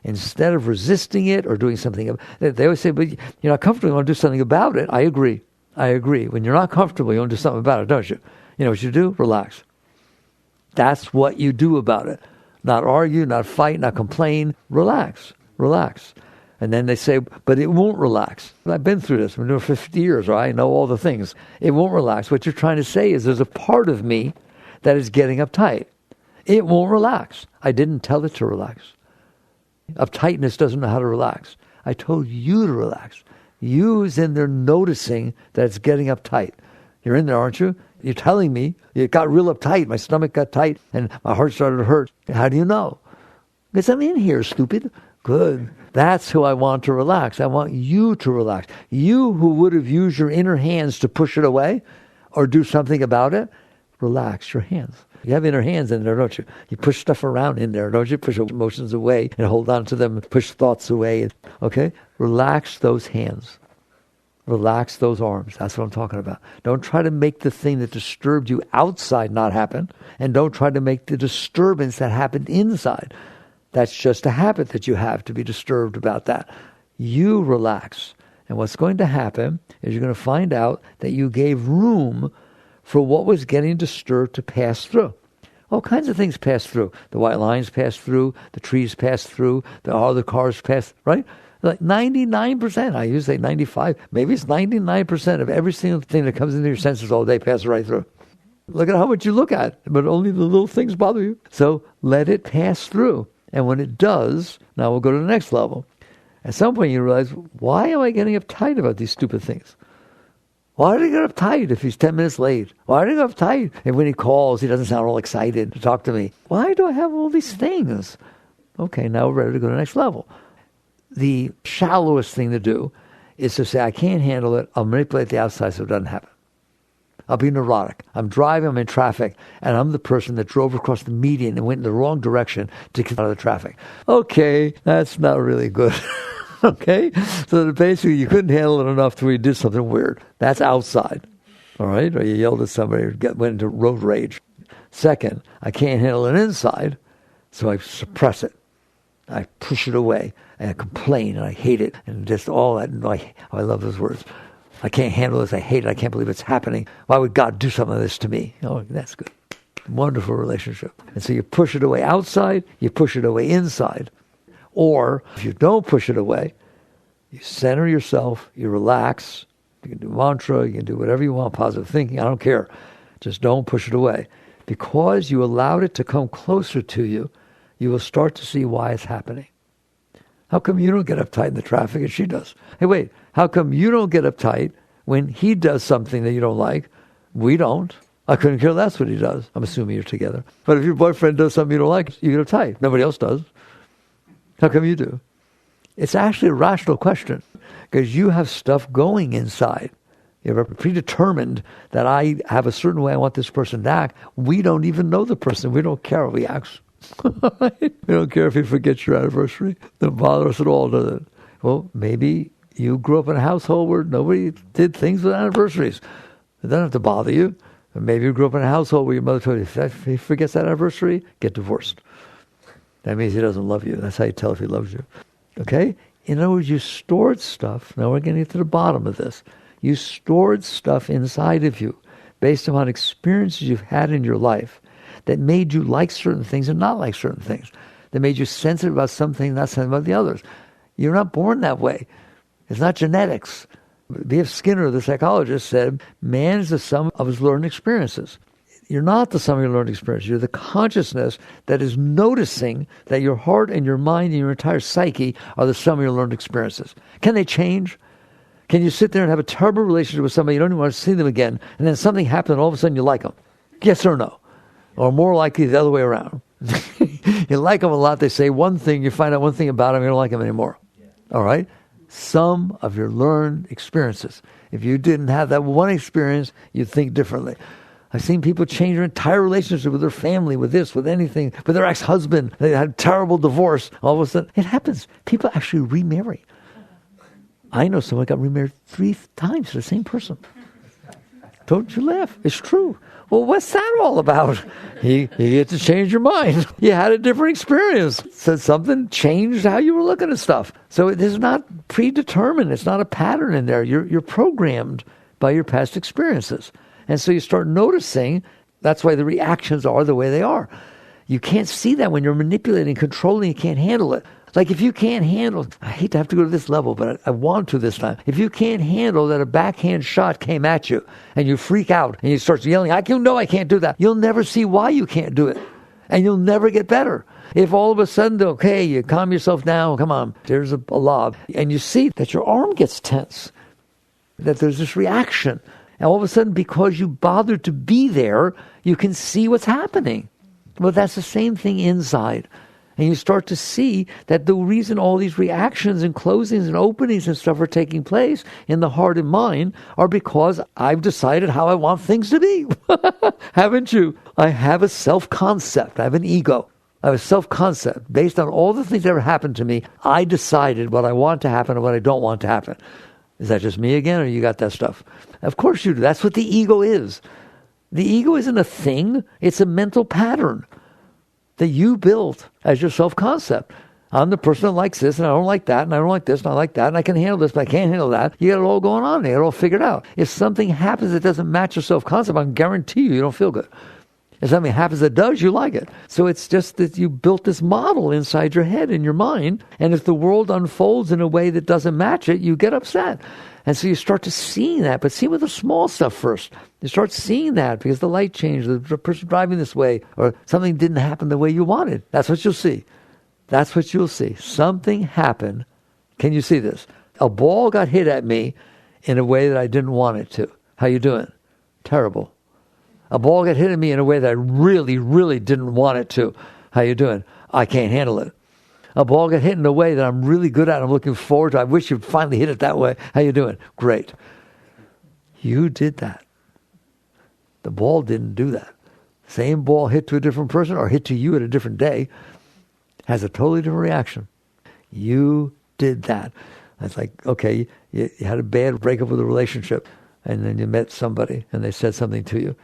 Instead of resisting it or doing something. They always say, but you're not comfortable, you want to do something about it. I agree. When you're not comfortable, you want to do something about it, don't you? You know what you do? Relax. That's what you do about it. Not argue, not fight, not complain. Relax. And then they say, but it won't relax. I've been through this. I've been doing it for 50 years, right? I know all the things. It won't relax. What you're trying to say is there's a part of me that is getting uptight. It won't relax. I didn't tell it to relax. Uptightness doesn't know how to relax. I told you to relax. You is in there noticing that it's getting uptight. You're in there, aren't you? You're telling me it got real uptight. My stomach got tight and my heart started to hurt. How do you know? Because I'm in here, stupid. Good. That's who I want to relax. I want you to relax. You who would have used your inner hands to push it away or do something about it, relax your hands. You have inner hands in there, don't you? You push stuff around in there, don't you? Push emotions away and hold on to them, push thoughts away. Okay? Relax those hands. Relax those arms. That's what I'm talking about. Don't try to make the thing that disturbed you outside not happen, and don't try to make the disturbance that happened inside. That's just a habit that you have to be disturbed about that. You relax. And what's going to happen is you're going to find out that you gave room for what was getting disturbed to pass through. All kinds of things pass through. The white lines pass through, the trees pass through, the other cars pass, right? Like 99%, I usually say 95, maybe it's 99% of every single thing that comes into your senses all day passes right through. Look at how much you look at, but only the little things bother you. So let it pass through. And when it does, now we'll go to the next level. At some point you realize, why am I getting uptight about these stupid things? Why did he get uptight if he's 10 minutes late? Why did he get uptight if when he calls he doesn't sound all excited to talk to me? Why do I have all these things? Okay, now we're ready to go to the next level. The shallowest thing to do is to say, I can't handle it. I'll manipulate the outside so it doesn't happen. I'll be neurotic. I'm driving, I'm in traffic, and I'm the person that drove across the median and went in the wrong direction to get out of the traffic. Okay, that's not really good. Okay? So that basically you couldn't handle it enough till you did something weird. That's outside. All right? Or you yelled at somebody or went into road rage. Second, I can't handle it inside, so I suppress it. I push it away, and I complain, and I hate it, and just all that. And I love those words. I can't handle this. I hate it. I can't believe it's happening. Why would God do something like this to me? Oh, that's good. Wonderful relationship. And so you push it away outside, you push it away inside. Or if you don't push it away, you center yourself, you relax. You can do mantra, you can do whatever you want, positive thinking, I don't care. Just don't push it away. Because you allowed it to come closer to you, you will start to see why it's happening. How come you don't get uptight in the traffic and she does? Hey, wait, how come you don't get uptight when he does something that you don't like? We don't. I couldn't care less what he does. I'm assuming you're together. But if your boyfriend does something you don't like, you get uptight. Nobody else does. How come you do? It's actually a rational question because you have stuff going inside. You have predetermined that I have a certain way I want this person to act. We don't even know the person. We don't care how he acts. We don't care if he forgets your anniversary. It doesn't bother us at all, does it? Well, maybe you grew up in a household where nobody did things with anniversaries. It doesn't have to bother you. Or maybe you grew up in a household where your mother told you, if he forgets that anniversary, get divorced. That means he doesn't love you. That's how you tell if he loves you. Okay? In other words, you stored stuff. Now we're getting to the bottom of this. You stored stuff inside of you based upon experiences you've had in your life that made you like certain things and not like certain things. That made you sensitive about some things, not sensitive about the others. You're not born that way. It's not genetics. B.F. Skinner, the psychologist, said, man is the sum of his learned experiences. You're not the sum of your learned experiences. You're the consciousness that is noticing that your heart and your mind and your entire psyche are the sum of your learned experiences. Can they change? Can you sit there and have a terrible relationship with somebody, you don't even want to see them again, and then something happens and all of a sudden you like them? Yes or no? Or more likely the other way around. You like them a lot, they say one thing, you find out one thing about them, you don't like them anymore. Yeah. All right? Sum of your learned experiences. If you didn't have that one experience, you'd think differently. I've seen people change their entire relationship with their family, with this, with anything, with their ex-husband. They had a terrible divorce. All of a sudden, it happens. People actually remarry. I know someone got remarried 3 times to the same person. Don't you laugh. It's true. Well, what's that all about? You get to change your mind. You had a different experience. So something changed how you were looking at stuff. So it is not predetermined. It's not a pattern in there. You're programmed by your past experiences. And so you start noticing, that's why the reactions are the way they are. You can't see that when you're manipulating, controlling, you can't handle it. Like if you can't handle, I hate to have to go to this level, but I want to this time. If you can't handle that a backhand shot came at you and you freak out and you start yelling, I can't do that. You'll never see why you can't do it. And you'll never get better. If all of a sudden, okay, you calm yourself down, come on, there's a lob, and you see that your arm gets tense, that there's this reaction.
And all of a sudden, because you bothered to be there, you can see what's happening. Well, that's the same thing inside. And you start to see that the reason all these reactions and closings and openings and stuff are taking place in the heart and mind are because I've decided how I want things to be. Haven't you? I have a self-concept. I have an ego. I have a self-concept. Based on all the things that ever happened to me, I decided what I want to happen and what I don't want to happen. Is that just me again, or you got that stuff? Of course you do. That's what the ego is. The ego isn't a thing. It's a mental pattern that you built as your self-concept. I'm the person that likes this, and I don't like that, and I don't like this, and I like that, and I can handle this, but I can't handle that. You got it all going on there. You got it all figured out. If something happens that doesn't match your self-concept, I can guarantee you don't feel good. If something happens that does, you like it. So it's just that you built this model inside your head and your mind, and if the world unfolds in a way that doesn't match it, you get upset. And so you start to see that, but see with the small stuff first. You start seeing that because the light changed, the person driving this way, or something didn't happen the way you wanted. That's what you'll see. That's what you'll see. Something happened. Can you see this? A ball got hit at me in a way that I didn't want it to. How you doing? Terrible. A ball got hit at me in a way that I really, really didn't want it to. How you doing? I can't handle it. A ball got hit in a way that I'm really good at. I'm looking forward to. I wish you'd finally hit it that way. How you doing? Great. You did that. The ball didn't do that. Same ball hit to a different person or hit to you at a different day has a totally different reaction. You did that. It's like, okay, you had a bad breakup with a relationship, and then you met somebody and they said something to you.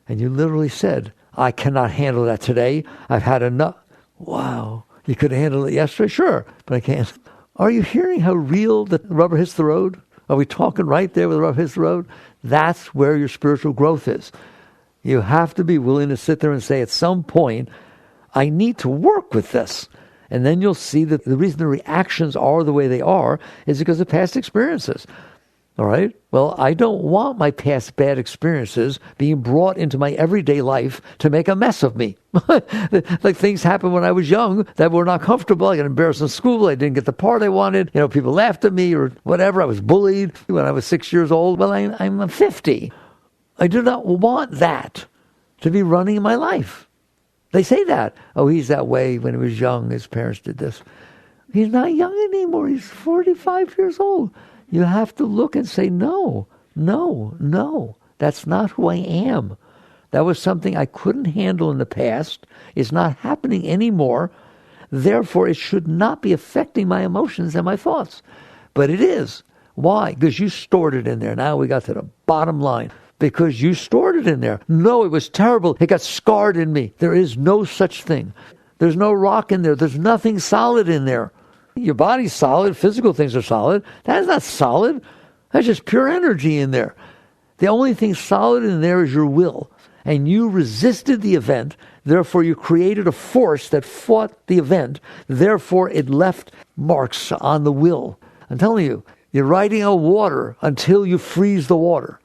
And you literally said, I cannot handle that today. I've had enough. Wow. You could have handled it yesterday? Sure, but I can't. Are you hearing how real the rubber hits the road? Are we talking right there where the rubber hits the road? That's where your spiritual growth is. You have to be willing to sit there and say, at some point, I need to work with this. And then you'll see that the reason the reactions are the way they are is because of past experiences. All right? Well, I don't want my past bad experiences being brought into my everyday life to make a mess of me. Like things happened when I was young that were not comfortable. I got embarrassed in school. I didn't get the part I wanted. People laughed at me or whatever. I was bullied when I was 6 years old. Well, I'm 50. I do not want that to be running in my life. They say that. Oh, he's that way when he was young. His parents did this. He's not young anymore. He's 45 years old. You have to look and say, no, that's not who I am. That was something I couldn't handle in the past. It's not happening anymore. Therefore, it should not be affecting my emotions and my thoughts. But it is. Why? Because you stored it in there. Now we got to the bottom line. Because you stored it in there. No, it was terrible. It got scarred in me. There is no such thing. There's no rock in there. There's nothing solid in there. Your body's solid. Physical things are solid. That's not solid. That's just pure energy in there. The only thing solid in there is your will. And you resisted the event. Therefore, you created a force that fought the event. Therefore, it left marks on the will. I'm telling you, you're riding on water until you freeze the water.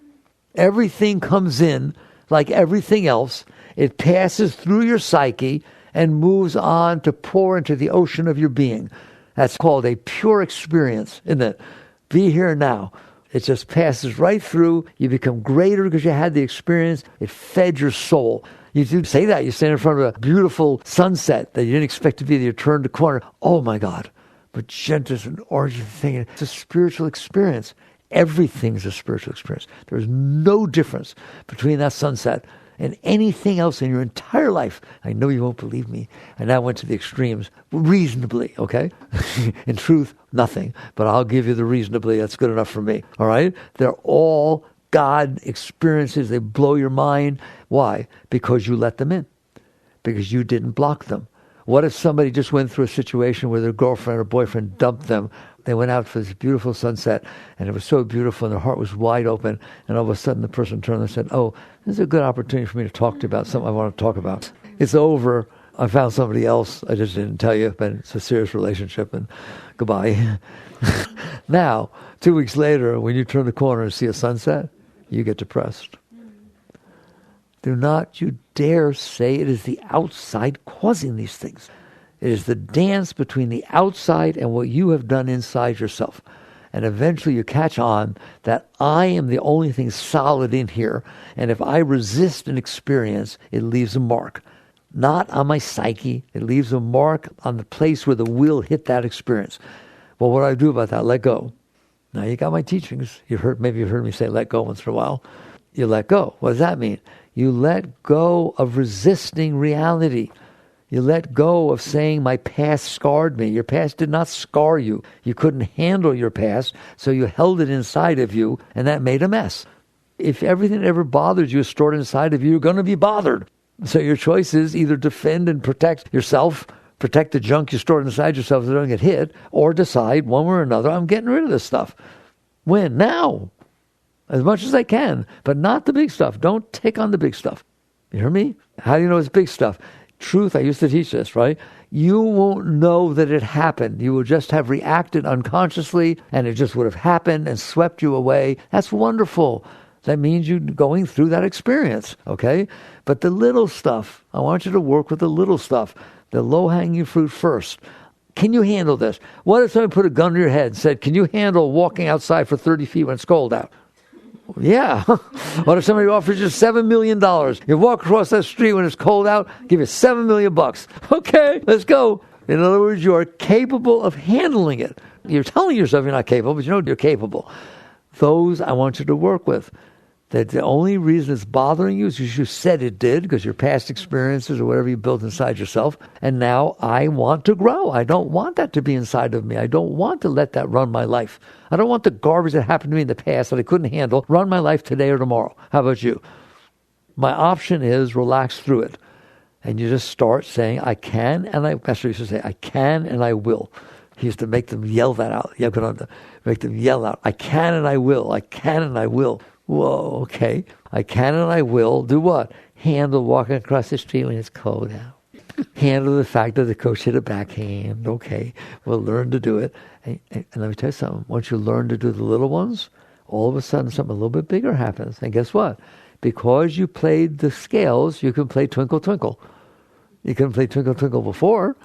Everything comes in like everything else. It passes through your psyche and moves on to pour into the ocean of your being. That's called a pure experience, isn't it? Be here now. It just passes right through. You become greater because you had the experience. It fed your soul. You do say that. You stand in front of a beautiful sunset that you didn't expect to be there. You turn the corner. Oh, my God. Magentas and orange thing. It's a spiritual experience. Everything's a spiritual experience. There's no difference between that sunset and anything else in your entire life. I know you won't believe me. I now went to the extremes reasonably, okay? In truth, nothing. But I'll give you the reasonably. That's good enough for me, all right? They're all God experiences. They blow your mind. Why? Because you let them in. Because you didn't block them. What if somebody just went through a situation where their girlfriend or boyfriend dumped them? They went out for this beautiful sunset, and it was so beautiful, and their heart was wide open, and all of a sudden the person turned and said, oh, this is a good opportunity for me to talk to you about something I want to talk about. It's over. I found somebody else. I just didn't tell you, but it's a serious relationship, and goodbye. Now, 2 weeks later, when you turn the corner and see a sunset, you get depressed. Do not you dare say it is the outside causing these things. It is the dance between the outside and what you have done inside yourself. And eventually you catch on that I am the only thing solid in here. And if I resist an experience, it leaves a mark. Not on my psyche. It leaves a mark on the place where the will hit that experience. Well, what do I do about that? Let go. Now you got my teachings. Maybe you've heard me say let go once in a while. You let go. What does that mean? You let go of resisting reality. You let go of saying my past scarred me. Your past did not scar you. You couldn't handle your past, so you held it inside of you, and that made a mess. If everything that ever bothers you is stored inside of you, you're going to be bothered. So your choice is either defend and protect yourself, protect the junk you stored inside yourself so you don't get hit, or decide one way or another, I'm getting rid of this stuff. When? Now. As much as I can, but not the big stuff. Don't take on the big stuff. You hear me? How do you know it's big stuff? Truth, I used to teach this, right? You won't know that it happened. You will just have reacted unconsciously, and it just would have happened and swept you away. That's wonderful. That means you're going through that experience, okay? But the little stuff, I want you to work with the little stuff, the low-hanging fruit first. Can you handle this? What if somebody put a gun to your head and said, can you handle walking outside for 30 feet when it's cold out? Yeah. What if somebody offers you $7 million? You walk across that street when it's cold out, give you $7 million. Okay, let's go. In other words, you are capable of handling it. You're telling yourself you're not capable, but you know you're capable. Those I want you to work with. That the only reason it's bothering you is because you said it did, because your past experiences or whatever you built inside yourself. And now I want to grow. I don't want that to be inside of me. I don't want to let that run my life. I don't want the garbage that happened to me in the past that I couldn't handle run my life today or tomorrow. How about you? My option is relax through it. And you just start saying, I can and I, Pastor used to say, I can and I will. He used to make them yell that out. You have to make them yell out, I can and I will. I can and I will. Whoa, okay. I can and I will do what? Handle walking across the street when it's cold out. Handle the fact that the coach hit a backhand. Okay, we'll learn to do it. And let me tell you something. Once you learn to do the little ones, all of a sudden something a little bit bigger happens. And guess what? Because you played the scales, you can play Twinkle Twinkle. You couldn't play Twinkle Twinkle before.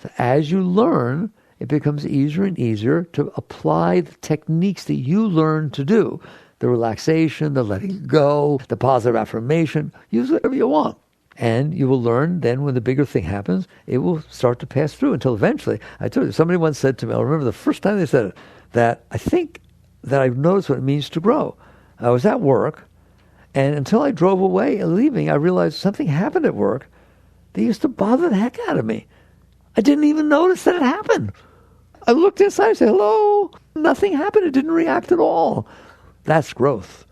So as you learn, it becomes easier and easier to apply the techniques that you learn to do. The relaxation, the letting go, the positive affirmation. Use whatever you want. And you will learn then when the bigger thing happens, it will start to pass through until eventually. I told you, somebody once said to me, I remember the first time they said it, that I think that I've noticed what it means to grow. I was at work, and until I drove away and leaving, I realized something happened at work that used to bother the heck out of me. I didn't even notice that it happened. I looked inside and said, hello, nothing happened. It didn't react at all. That's growth.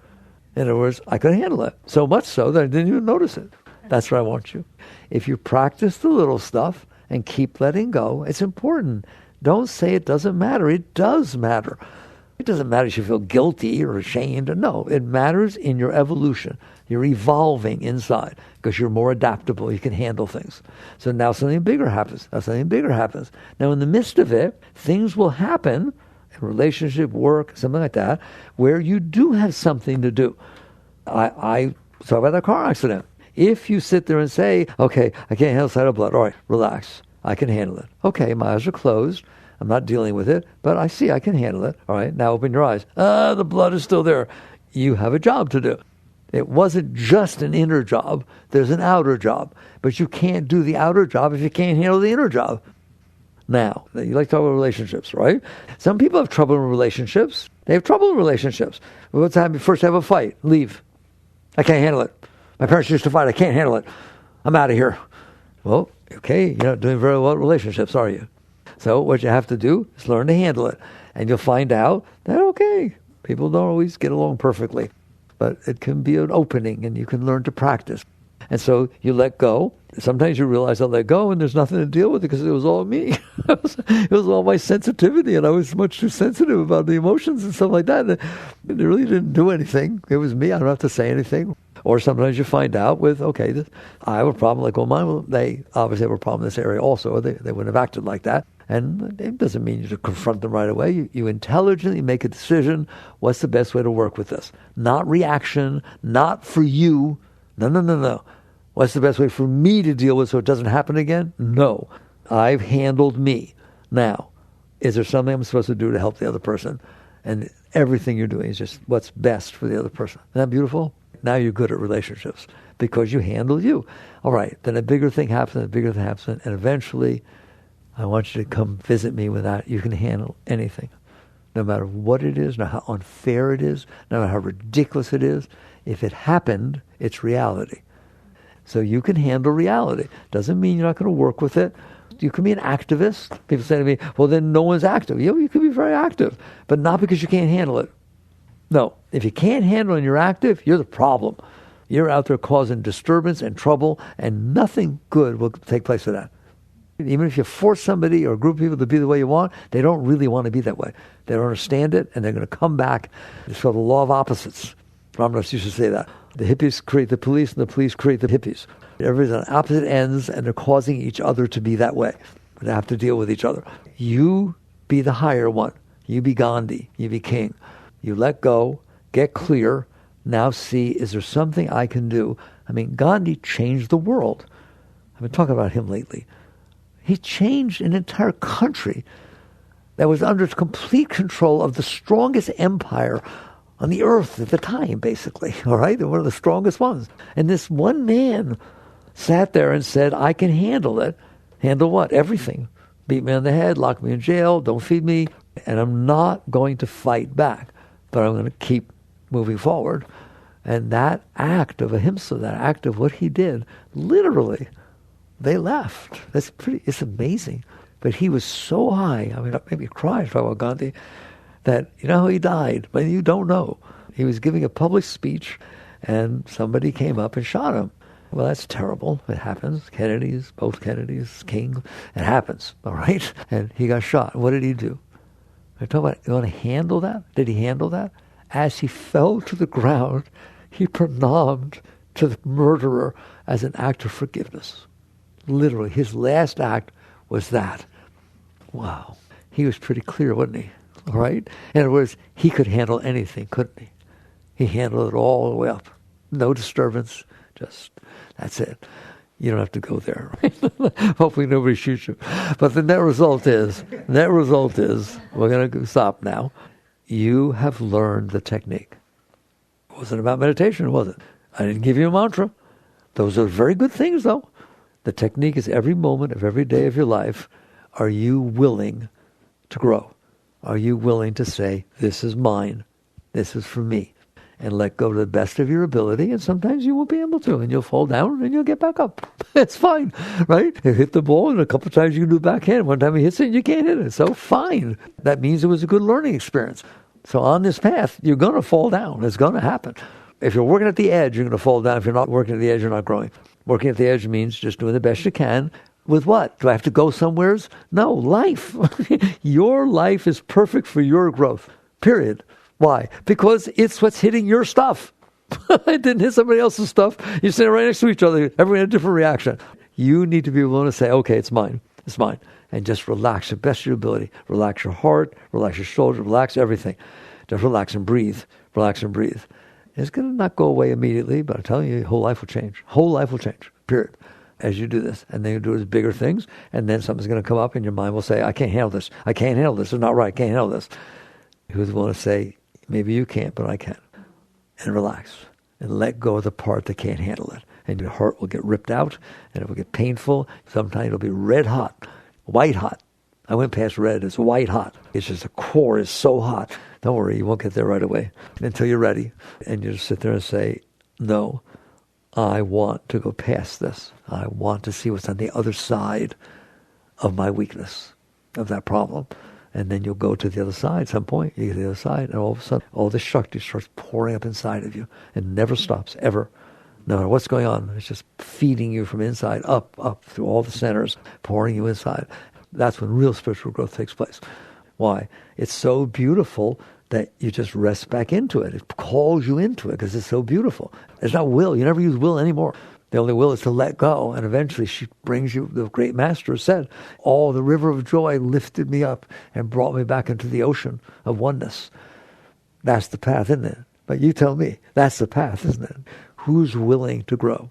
In other words, I could handle it. So much so that I didn't even notice it. That's what I want you. If you practice the little stuff and keep letting go, it's important. Don't say it doesn't matter. It does matter. It doesn't matter if you feel guilty or ashamed. No, it matters in your evolution. You're evolving inside because you're more adaptable. You can handle things. So now something bigger happens. Now something bigger happens. Now in the midst of it, things will happen, in relationship, work, something like that, where you do have something to do. I talk about that car accident. If you sit there and say, okay, I can't handle sight of blood. All right, relax. I can handle it. Okay, my eyes are closed. I'm not dealing with it, but I see I can handle it. All right, now open your eyes. The blood is still there. You have a job to do. It wasn't just an inner job. There's an outer job. But you can't do the outer job if you can't handle the inner job. Now, you like to talk about relationships, right? Some people have trouble in relationships. They have trouble in relationships. What's happening? First have a fight. Leave. I can't handle it. My parents used to fight. I can't handle it. I'm out of here. Well, okay, you're not doing very well in relationships, are you? So what you have to do is learn to handle it. And you'll find out that, okay, people don't always get along perfectly. But it can be an opening, and you can learn to practice. And so you let go. Sometimes you realize I let go, and there's nothing to deal with it because it was all me. It was all my sensitivity, and I was much too sensitive about the emotions and stuff like that. And it really didn't do anything. It was me. I don't have to say anything. Or sometimes you find out with, okay, I have a problem like, well, mine, they obviously have a problem in this area also. They wouldn't have acted like that. And it doesn't mean you to confront them right away. You intelligently make a decision. What's the best way to work with this? Not reaction, not for you. No. What's the best way for me to deal with so it doesn't happen again? No. I've handled me. Now, is there something I'm supposed to do to help the other person? And everything you're doing is just what's best for the other person. Isn't that beautiful? Now you're good at relationships because you handle you. All right, then a bigger thing happens, and eventually I want you to come visit me with that. You can handle anything, no matter what it is, no matter how unfair it is, no matter how ridiculous it is. If it happened, it's reality. So you can handle reality. Doesn't mean you're not going to work with it. You can be an activist. People say to me, well, then no one's active. You can be very active, but not because you can't handle it. No, if you can't handle it and you're active, you're the problem. You're out there causing disturbance and trouble, and nothing good will take place with that. Even if you force somebody or a group of people to be the way you want, they don't really want to be that way. They don't understand it, and they're going to come back. It's called the law of opposites. Ramdas used to say that. The hippies create the police, and the police create the hippies. Everybody's on opposite ends, and they're causing each other to be that way. They have to deal with each other. You be the higher one. You be Gandhi. You be king. You let go, get clear. Now see, is there something I can do? I mean, Gandhi changed the world. I've been talking about him lately. He changed an entire country that was under complete control of the strongest empire on the earth at the time, basically. All right? They're one of the strongest ones. And this one man sat there and said, I can handle it. Handle what? Everything. Beat me on the head, lock me in jail, don't feed me. And I'm not going to fight back, but I'm going to keep moving forward. And that act of ahimsa, that act of what he did, literally, they left. It's amazing. But he was so high, I mean, it made me cry talking about Gandhi, that you know how he died? But you don't know. He was giving a public speech, and somebody came up and shot him. Well, that's terrible. It happens. Kennedys, both Kennedys, King. It happens, all right? And he got shot. What did he do? I talk about, you want to handle that? Did he handle that? As he fell to the ground, he pranamed to the murderer as an act of forgiveness. Literally, his last act was that. Wow. He was pretty clear, wasn't he? All right? In other words, he could handle anything, couldn't he? He handled it all the way up. No disturbance. Just, that's it. You don't have to go there. Hopefully nobody shoots you. But the net result is, we're going to stop now. You have learned the technique. It wasn't about meditation, was it? I didn't give you a mantra. Those are very good things, though. The technique is every moment of every day of your life. Are you willing to grow? Are you willing to say, this is mine, this is for me, and let go to the best of your ability? And sometimes you won't be able to, and you'll fall down, and you'll get back up. It's fine, right? You hit the ball, and a couple of times you can do backhand. One time he hits it, and you can't hit it. So fine. That means it was a good learning experience. So on this path, you're going to fall down. It's going to happen. If you're working at the edge, you're going to fall down. If you're not working at the edge, you're not growing. Working at the edge means just doing the best you can. With what? Do I have to go somewheres? No, life. Your life is perfect for your growth, period. Why? Because it's what's hitting your stuff. It didn't hit somebody else's stuff. You're sitting right next to each other. Everyone had a different reaction. You need to be willing to say, okay, it's mine. It's mine. And just relax the best of your ability. Relax your heart, relax your shoulders, relax everything. Just relax and breathe. Relax and breathe. It's going to not go away immediately, but I'm telling you, your whole life will change. Whole life will change, period, as you do this. And then you do it as bigger things, and then something's going to come up, and your mind will say, I can't handle this. I can't handle this. It's not right. I can't handle this. Who's willing to say, maybe you can't, but I can. And relax. And let go of the part that can't handle it. And your heart will get ripped out, and it will get painful. Sometimes it'll be red hot, white hot. I went past red. It's white hot. It's just the core is so hot. Don't worry, you won't get there right away until you're ready. And you just sit there and say, no, I want to go past this. I want to see what's on the other side of my weakness, of that problem. And then you'll go to the other side at some point. You get to the other side, and all of a sudden, all this Shakti starts pouring up inside of you. It never stops, ever. No matter what's going on, it's just feeding you from inside, up, through all the centers, pouring you inside. That's when real spiritual growth takes place. Why? It's so beautiful that you just rest back into it. It calls you into it because it's so beautiful. It's not will. You never use will anymore. The only will is to let go. And eventually she brings you, the great master said, oh, the river of joy lifted me up and brought me back into the ocean of oneness. That's the path, isn't it? But you tell me, that's the path, isn't it? Who's willing to grow?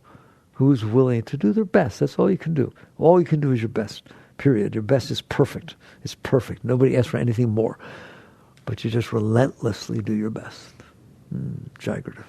Who's willing to do their best? That's all you can do. All you can do is your best. Period. Your best is perfect. It's perfect. Nobody asks for anything more.
but you just relentlessly do your best. Jai Gurudev.